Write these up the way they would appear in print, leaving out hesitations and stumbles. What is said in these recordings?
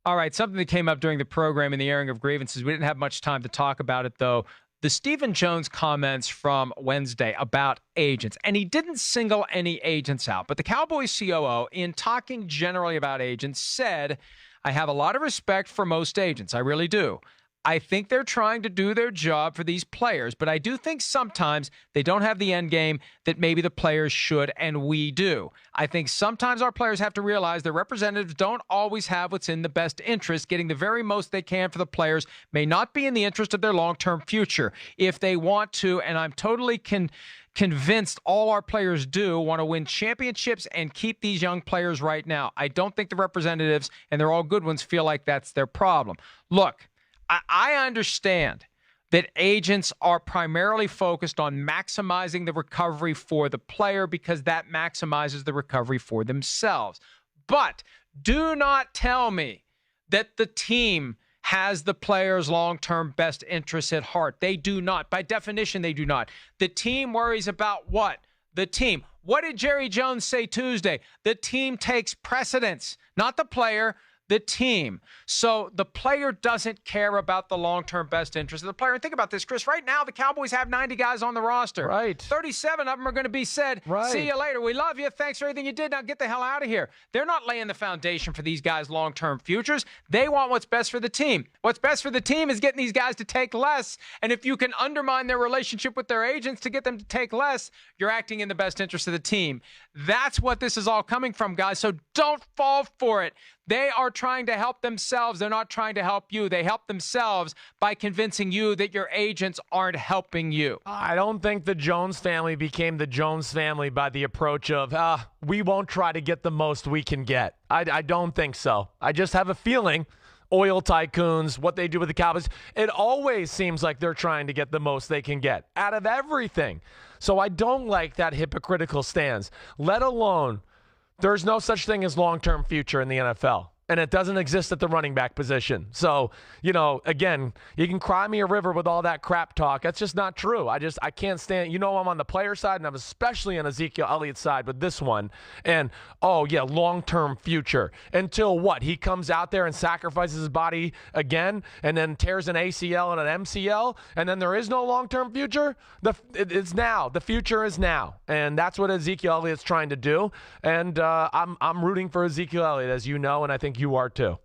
All right, something that came up during the program in the airing of grievances. We didn't have much time to talk about it, though. The Stephen Jones comments from Wednesday about agents, and he didn't single any agents out, but the Cowboys COO, in talking generally about agents, said, I have a lot of respect for most agents. I really do. I think they're trying to do their job for these players, but I do think sometimes they don't have the end game that maybe the players should, and we do. I think sometimes our players have to realize their representatives don't always have what's in the best interest. Getting the very most they can for the players may not be in the interest of their long-term future. If they want to, and I'm totally convinced all our players do, want to win championships and keep these young players right now. I don't think the representatives, and they're all good ones, feel like that's their problem. Look, I understand that agents are primarily focused on maximizing the recovery for the player because that maximizes the recovery for themselves. But do not tell me that the team has the player's long-term best interests at heart. They do not. By definition, they do not. The team worries about what? The team. What did Jerry Jones say Tuesday? The team takes precedence, not the player. The team. So the player doesn't care about the long-term best interest of the player. And think about this, Chris. Right now, the Cowboys have 90 guys on the roster. Right. 37 of them are going to be said, see you later. We love you. Thanks for everything you did. Now get the hell out of here. They're not laying the foundation for these guys' long-term futures. They want what's best for the team. What's best for the team is getting these guys to take less. And if you can undermine their relationship with their agents to get them to take less, you're acting in the best interest of the team. That's what this is all coming from, guys. So don't fall for it. They are trying to help themselves. They're not trying to help you. They help themselves by convincing you that your agents aren't helping you. I don't think the Jones family became the Jones family by the approach of, we won't try to get the most we can get. I don't think so. I just have a feeling oil tycoons, what they do with the Cowboys, it always seems like they're trying to get the most they can get out of everything. So I don't like that hypocritical stance, let alone there's no such thing as long-term future in the NFL, and it doesn't exist at the running back position. So, again, you can cry me a river with all that crap talk. That's just not true. I can't stand, I'm on the player side, and I'm especially on Ezekiel Elliott's side with this one. And, long-term future. Until what? He comes out there and sacrifices his body again and then tears an ACL and an MCL, and then there is no long-term future? It's now. The future is now. And that's what Ezekiel Elliott's trying to do. And I'm rooting for Ezekiel Elliott, as you know, and I think you are too.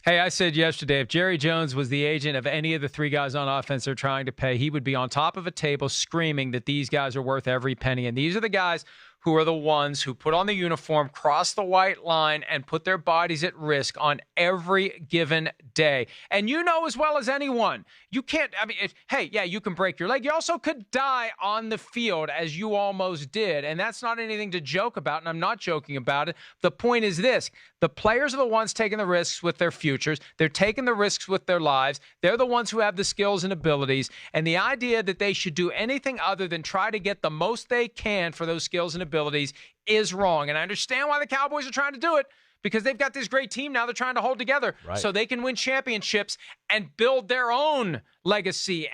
Hey, I said yesterday, if Jerry Jones was the agent of any of the three guys on offense they're trying to pay, he would be on top of a table screaming that these guys are worth every penny. And these are the guys who are the ones who put on the uniform, cross the white line, and put their bodies at risk on every given day. And you know as well as anyone, you can't, you can break your leg. You also could die on the field, as you almost did. And that's not anything to joke about, and I'm not joking about it. The point is this. The players are the ones taking the risks with their futures. They're taking the risks with their lives. They're the ones who have the skills and abilities. And the idea that they should do anything other than try to get the most they can for those skills and abilities is wrong. And I understand why the Cowboys are trying to do it, because they've got this great team now they're trying to hold together so they can win championships and build their own legacy.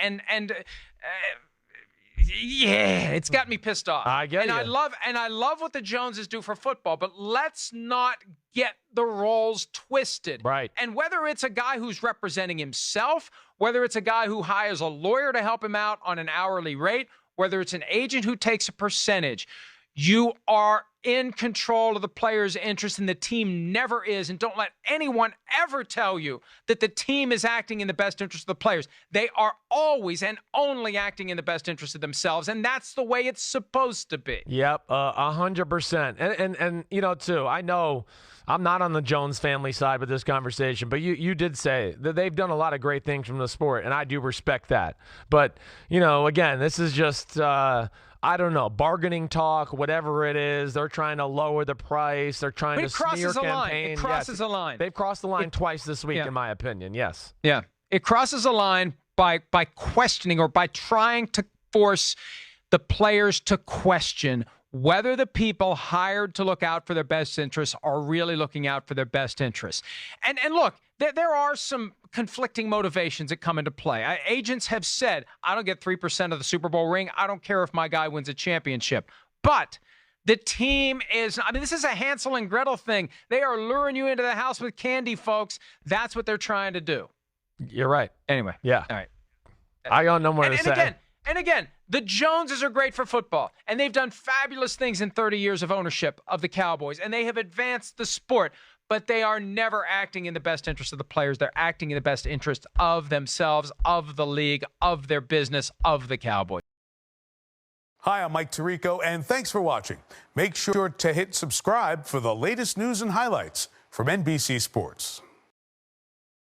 It's got me pissed off. I get you. I love what the Joneses do for football, but let's not get the roles twisted. Right. And whether it's a guy who's representing himself, whether it's a guy who hires a lawyer to help him out on an hourly rate, whether it's an agent who takes a percentage, you are in control of the player's interest, and the team never is. And don't let anyone ever tell you that the team is acting in the best interest of the players. They are always and only acting in the best interest of themselves, and that's the way it's supposed to be. Yep, 100%. And too, I know I'm not on the Jones family side with this conversation, but you did say that they've done a lot of great things from the sport, and I do respect that. But, again, this is just I don't know, bargaining talk, whatever it is. They're trying to lower the price. They're trying to smear campaign. It crosses a line. They've crossed the line twice this week, in my opinion. Yes. Yeah. It crosses a line by questioning, or by trying to force the players to question whether the people hired to look out for their best interests are really looking out for their best interests. And look, there are some conflicting motivations that come into play. Agents have said, I don't get 3% of the Super Bowl ring. I don't care if my guy wins a championship. But The team is, I mean, this is a Hansel and Gretel thing. They are luring you into the house with candy, folks. That's what they're trying to do. You're right. Anyway. Yeah. All right. I got no more to say. And again, the Joneses are great for football, and they've done fabulous things in 30 years of ownership of the Cowboys, and they have advanced the sport, but they are never acting in the best interest of the players. They're acting in the best interest of themselves, of the league, of their business, of the Cowboys. Hi, I'm Mike Tirico, and thanks for watching. Make sure to hit subscribe for the latest news and highlights from NBC Sports.